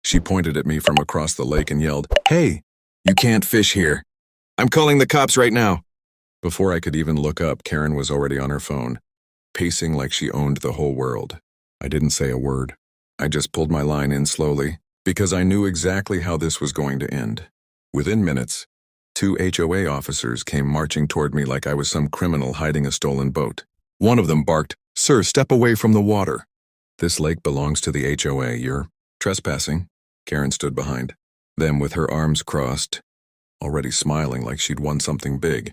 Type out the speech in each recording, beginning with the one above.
She pointed at me from across the lake and yelled, "Hey, you can't fish here. I'm calling the cops right now." Before I could even look up, Karen was already on her phone, pacing like she owned the whole world. I didn't say a word. I just pulled my line in slowly, because I knew exactly how this was going to end. Within minutes, 2 HOA officers came marching toward me like I was some criminal hiding a stolen boat. One of them barked, "Sir, step away from the water." "This lake belongs to the HOA. You're trespassing." Karen stood behind them with her arms crossed, already smiling like she'd won something big.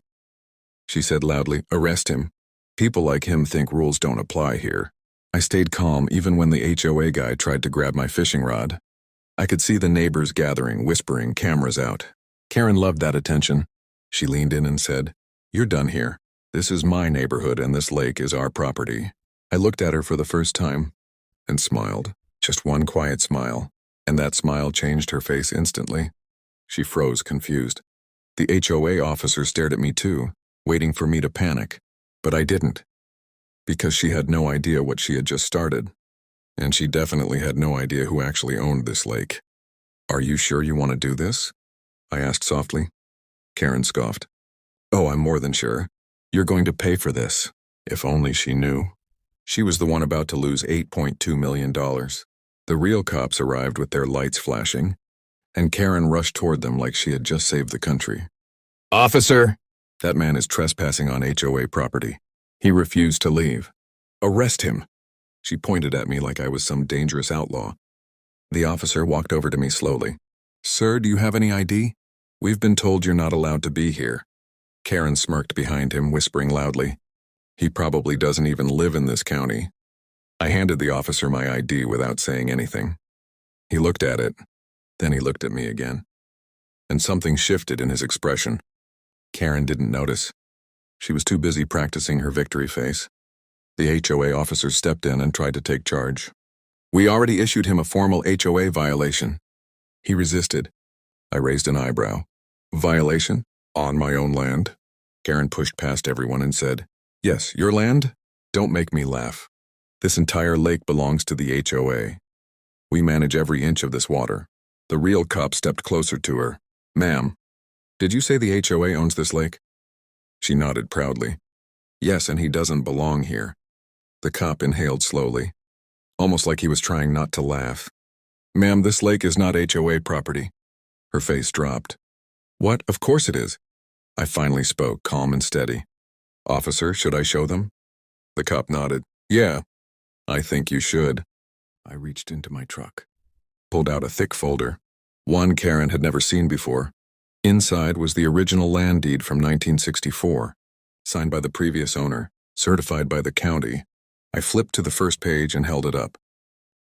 She said loudly, "Arrest him. People like him think rules don't apply here." I stayed calm even when the HOA guy tried to grab my fishing rod. I could see the neighbors gathering, whispering, cameras out. Karen loved that attention. She leaned in and said, "You're done here. This is my neighborhood and this lake is our property." I looked at her for the first time and smiled. Just one quiet smile, and that smile changed her face instantly. She froze, confused. The HOA officer stared at me too, waiting for me to panic, but I didn't, because she had no idea what she had just started, and she definitely had no idea who actually owned this lake. "Are you sure you want to do this?" I asked softly. Karen scoffed. "Oh, I'm more than sure. You're going to pay for this." If only she knew. She was the one about to lose $8.2 million. The real cops arrived with their lights flashing, and Karen rushed toward them like she had just saved the country. "Officer, that man is trespassing on HOA property. He refused to leave. Arrest him." She pointed at me like I was some dangerous outlaw. The officer walked over to me slowly. "Sir, do you have any ID? We've been told you're not allowed to be here." Karen smirked behind him, whispering loudly, "He probably doesn't even live in this county." I handed the officer my ID without saying anything. He looked at it, then he looked at me again, and something shifted in his expression. Karen didn't notice. She was too busy practicing her victory face. The HOA officer stepped in and tried to take charge. "We already issued him a formal HOA violation." He resisted. I raised an eyebrow. "Violation? On my own land?" Karen pushed past everyone and said, "Yes, your land? Don't make me laugh. This entire lake belongs to the HOA. We manage every inch of this water." The real cop stepped closer to her. "Ma'am, did you say the HOA owns this lake?" She nodded proudly. "Yes, and he doesn't belong here." The cop inhaled slowly, almost like he was trying not to laugh. "Ma'am, this lake is not HOA property." Her face dropped. "What? Of course it is." I finally spoke, calm and steady. "Officer, should I show them?" The cop nodded. "Yeah, I think you should." I reached into my truck, pulled out a thick folder, one Karen had never seen before. Inside was the original land deed from 1964, signed by the previous owner, certified by the county. I flipped to the first page and held it up.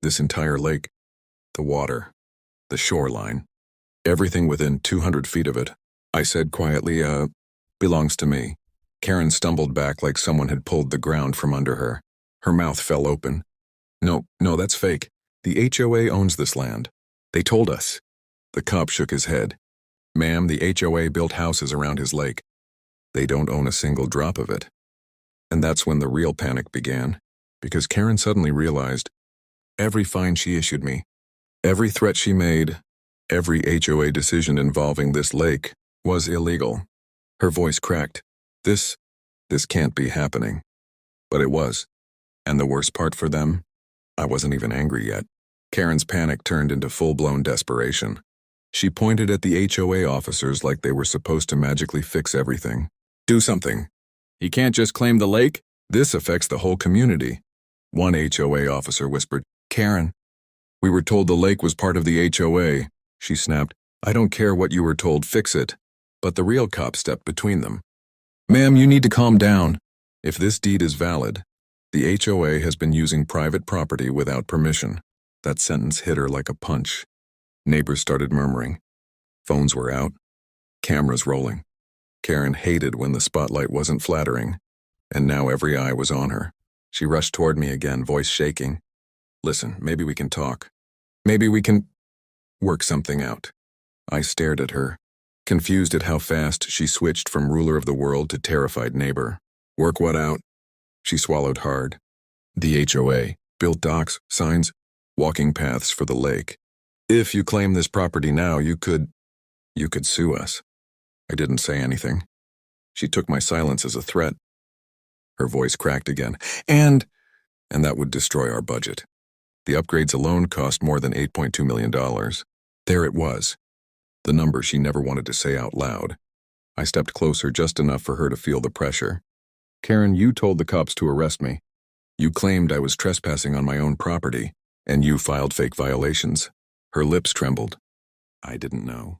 This entire lake, the water, the shoreline, everything within 200 feet of it, I said quietly, belongs to me." Karen stumbled back like someone had pulled the ground from under her. Her mouth fell open. No, that's fake. The HOA owns this land. They told us." The cop shook his head. "Ma'am, the HOA built houses around his lake. They don't own a single drop of it." And that's when the real panic began, because Karen suddenly realized every fine she issued me, every threat she made, every HOA decision involving this lake was illegal. Her voice cracked. This can't be happening." But it was. And the worst part for them, I wasn't even angry yet. Karen's panic turned into full-blown desperation. She pointed at the HOA officers like they were supposed to magically fix everything. "Do something. He can't just claim the lake. This affects the whole community." One HOA officer whispered, "Karen, we were told the lake was part of the HOA." She snapped, "I don't care what you were told, fix it." But the real cop stepped between them. "Ma'am, you need to calm down. If this deed is valid, the HOA has been using private property without permission." That sentence hit her like a punch. Neighbors started murmuring. Phones were out. Cameras rolling. Karen hated when the spotlight wasn't flattering, and now every eye was on her. She rushed toward me again, voice shaking. "Listen, maybe we can talk. Maybe we can work something out." I stared at her, confused at how fast she switched from ruler of the world to terrified neighbor. "Work what out?" She swallowed hard. "The HOA built docks, signs, walking paths for the lake. If you claim this property now, you could sue us. I didn't say anything. She took my silence as a threat. Her voice cracked again. And that would destroy our budget. The upgrades alone cost more than $8.2 million. There it was. The number she never wanted to say out loud. I stepped closer just enough for her to feel the pressure. Karen, you told the cops to arrest me. You claimed I was trespassing on my own property, and you filed fake violations. Her lips trembled. I didn't know.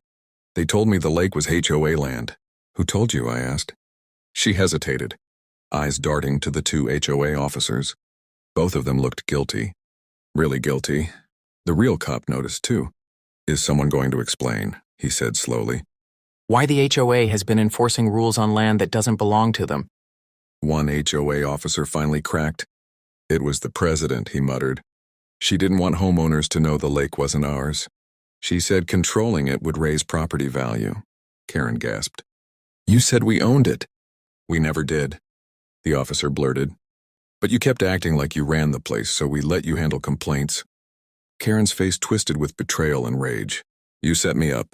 They told me the lake was HOA land. Who told you? I asked. She hesitated, eyes darting to the two HOA officers. Both of them looked guilty. Really guilty. The real cop noticed too. Is someone going to explain? He said slowly. Why the HOA has been enforcing rules on land that doesn't belong to them. One HOA officer finally cracked. It was the president, he muttered. She didn't want homeowners to know the lake wasn't ours. She said controlling it would raise property value. Karen gasped. You said we owned it. We never did, the officer blurted. But you kept acting like you ran the place, so we let you handle complaints. Karen's face twisted with betrayal and rage. You set me up.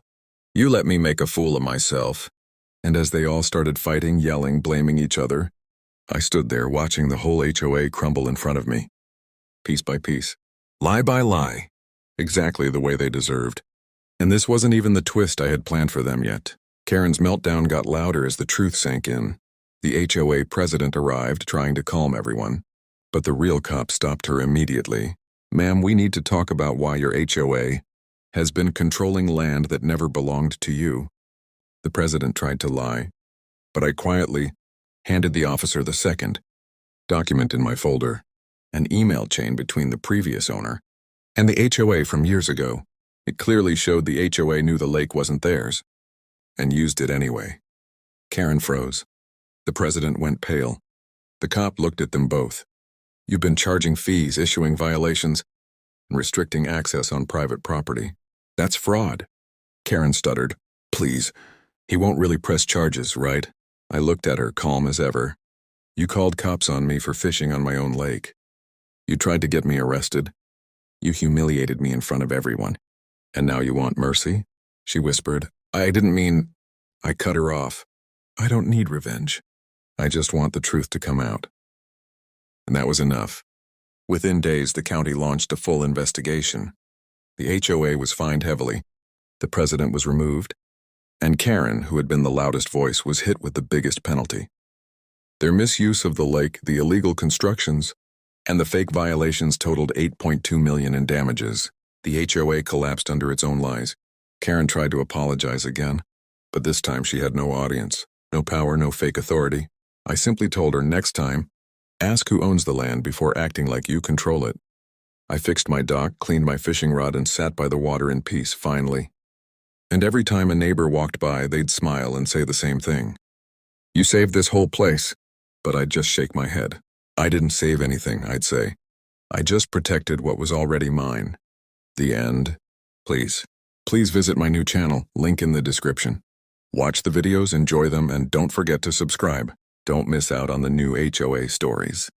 You let me make a fool of myself. And as they all started fighting, yelling, blaming each other, I stood there watching the whole HOA crumble in front of me. Piece by piece. Lie by lie. Exactly the way they deserved. And this wasn't even the twist I had planned for them yet. Karen's meltdown got louder as the truth sank in. The HOA president arrived, trying to calm everyone. But the real cop stopped her immediately. Ma'am, we need to talk about why your HOA has been controlling land that never belonged to you. The president tried to lie, but I quietly handed the officer the second document in my folder, an email chain between the previous owner and the HOA from years ago. It clearly showed the HOA knew the lake wasn't theirs and used it anyway. Karen froze. The president went pale. The cop looked at them both. You've been charging fees, issuing violations, and restricting access on private property. That's fraud. Karen stuttered. Please, he won't really press charges, right? I looked at her, calm as ever. You called cops on me for fishing on my own lake. You tried to get me arrested. You humiliated me in front of everyone. And now you want mercy? She whispered. I didn't mean... I cut her off. I don't need revenge. I just want the truth to come out. And that was enough. Within days, the county launched a full investigation. The HOA was fined heavily. The president was removed. And Karen, who had been the loudest voice, was hit with the biggest penalty. Their misuse of the lake, the illegal constructions, and the fake violations totaled $8.2 million in damages. The HOA collapsed under its own lies. Karen tried to apologize again, but this time she had no audience, no power, no fake authority. I simply told her, next time, ask who owns the land before acting like you control it. I fixed my dock, cleaned my fishing rod, and sat by the water in peace, finally. And every time a neighbor walked by, they'd smile and say the same thing. You saved this whole place. But I'd just shake my head. I didn't save anything, I'd say. I just protected what was already mine. The end. Please visit my new channel, link in the description. Watch the videos, enjoy them, and don't forget to subscribe. Don't miss out on the new HOA stories.